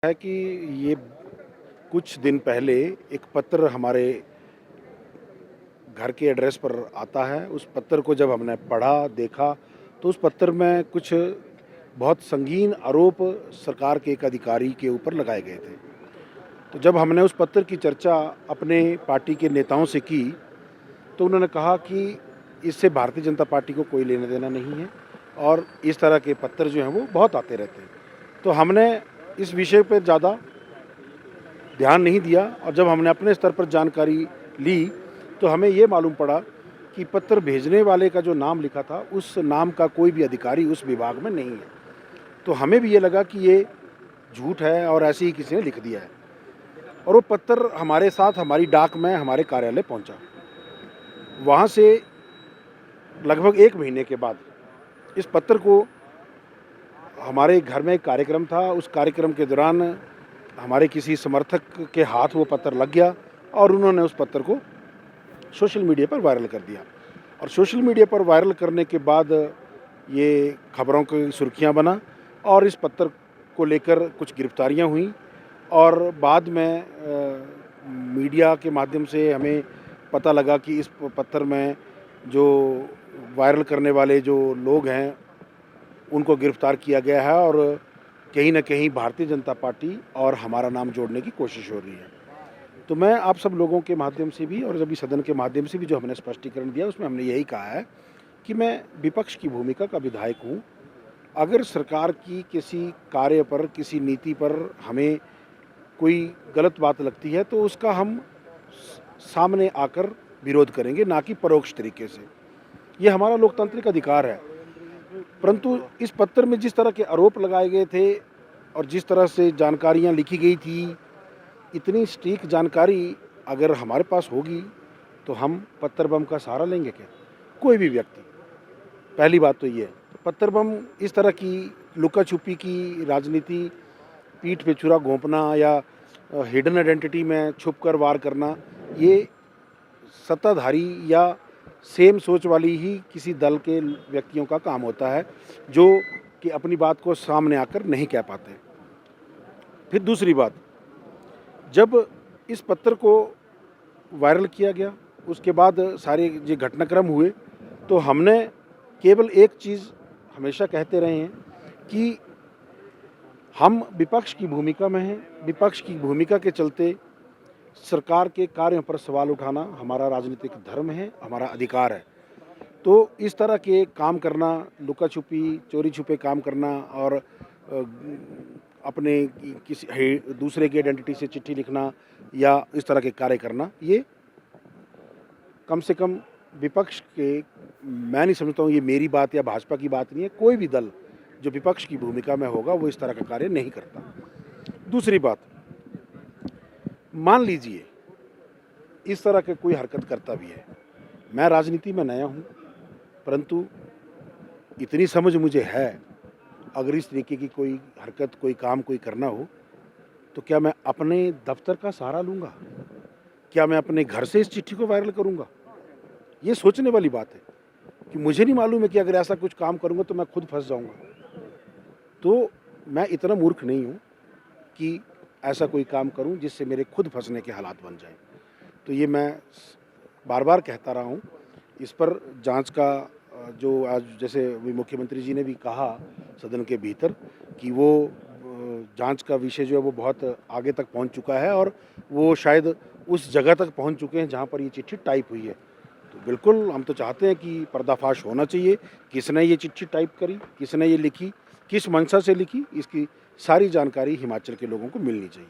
है कि ये कुछ दिन पहले एक पत्र हमारे घर के एड्रेस पर आता है। उस पत्र को जब हमने पढ़ा, देखा, तो उस पत्र में कुछ बहुत संगीन आरोप सरकार के एक अधिकारी के ऊपर लगाए गए थे। तो जब हमने उस पत्र की चर्चा अपने पार्टी के नेताओं से की, तो उन्होंने कहा कि इससे भारतीय जनता पार्टी को कोई लेना-देना नहीं है और इस तरह के पत्र जो हैं वो बहुत आते रहते हैं। तो हमने इस विषय पे ज़्यादा ध्यान नहीं दिया और जब हमने अपने स्तर पर जानकारी ली, तो हमें ये मालूम पड़ा कि पत्र भेजने वाले का जो नाम लिखा था, उस नाम का कोई भी अधिकारी उस विभाग में नहीं है। तो हमें भी ये लगा कि ये झूठ है और ऐसे ही किसी ने लिख दिया है और वो पत्र हमारे साथ हमारी डाक में हमारे कार्यालय पहुंचा। वहाँ से लगभग 1 महीने के बाद इस पत्र को हमारे घर में एक कार्यक्रम था, उस कार्यक्रम के दौरान हमारे किसी समर्थक के हाथ वो पत्र लग गया और उन्होंने उस पत्र को सोशल मीडिया पर वायरल कर दिया और सोशल मीडिया पर वायरल करने के बाद ये खबरों की सुर्खियां बना और इस पत्र को लेकर कुछ गिरफ्तारियां हुई और बाद में मीडिया के माध्यम से हमें पता लगा कि इस पत्र में जो वायरल करने वाले जो लोग हैं उनको गिरफ्तार किया गया है और कहीं न कहीं भारतीय जनता पार्टी और हमारा नाम जोड़ने की कोशिश हो रही है। तो मैं आप सब लोगों के माध्यम से भी और जब इस सदन के माध्यम से भी जो हमने स्पष्टीकरण दिया उसमें हमने यही कहा है कि मैं विपक्ष की भूमिका का विधायक हूँ। अगर सरकार की किसी कार्य पर, किसी नीति पर हमें कोई गलत बात लगती है तो उसका हम सामने आकर विरोध करेंगे, ना कि परोक्ष तरीके से। ये हमारा लोकतांत्रिक अधिकार है। परंतु इस पत्र में जिस तरह के आरोप लगाए गए थे और जिस तरह से जानकारियाँ लिखी गई थी, इतनी सटीक जानकारी अगर हमारे पास होगी तो हम पत्थर बम का सहारा लेंगे क्या? कोई भी व्यक्ति। पहली बात तो ये है। पत्थर बम इस तरह की लुका छुपी की राजनीति, पीठ पे छुरा घोंपना या हिडन आइडेंटिटी में छुपकर वार करना, ये सत्ताधारी या सेम सोच वाली ही किसी दल के व्यक्तियों का काम होता है जो कि अपनी बात को सामने आकर नहीं कह पाते। फिर दूसरी बात, जब इस पत्र को वायरल किया गया उसके बाद सारे जो घटनाक्रम हुए तो हमने केवल एक चीज़ हमेशा कहते रहे हैं कि हम विपक्ष की भूमिका में हैं। विपक्ष की भूमिका के चलते सरकार के कार्यों पर सवाल उठाना हमारा राजनीतिक धर्म है, हमारा अधिकार है। तो इस तरह के काम करना, लुका छुपी, चोरी छुपे काम करना और अपने किसी दूसरे की आइडेंटिटी से चिट्ठी लिखना या इस तरह के कार्य करना, ये कम से कम विपक्ष के, मैं नहीं समझता हूँ ये मेरी बात या भाजपा की बात नहीं है। कोई भी दल जो विपक्ष की भूमिका में होगा वो इस तरह का कार्य नहीं करता। दूसरी बात, मान लीजिए इस तरह के कोई हरकत करता भी है, मैं राजनीति में नया हूँ, परंतु इतनी समझ मुझे है, अगर इस तरीके की कोई हरकत, कोई काम कोई करना हो तो क्या मैं अपने दफ्तर का सहारा लूँगा? क्या मैं अपने घर से इस चिट्ठी को वायरल करूँगा? ये सोचने वाली बात है कि मुझे नहीं मालूम है कि अगर ऐसा कुछ काम करूँगा तो मैं खुद फंस जाऊँगा। तो मैं इतना मूर्ख नहीं हूँ कि ऐसा कोई काम करूं जिससे मेरे खुद फंसने के हालात बन जाएं। तो ये मैं बार बार कहता रहा हूं। इस पर जांच का जो आज जैसे अभी मुख्यमंत्री जी ने भी कहा सदन के भीतर कि वो जांच का विषय जो है वो बहुत आगे तक पहुंच चुका है और वो शायद उस जगह तक पहुंच चुके हैं जहां पर ये चिट्ठी टाइप हुई है। तो बिल्कुल हम तो चाहते हैं कि पर्दाफाश होना चाहिए, किसने ये चिट्ठी टाइप करी, किसने ये लिखी, किस मंशा से लिखी, इसकी सारी जानकारी हिमाचल के लोगों को मिलनी चाहिए।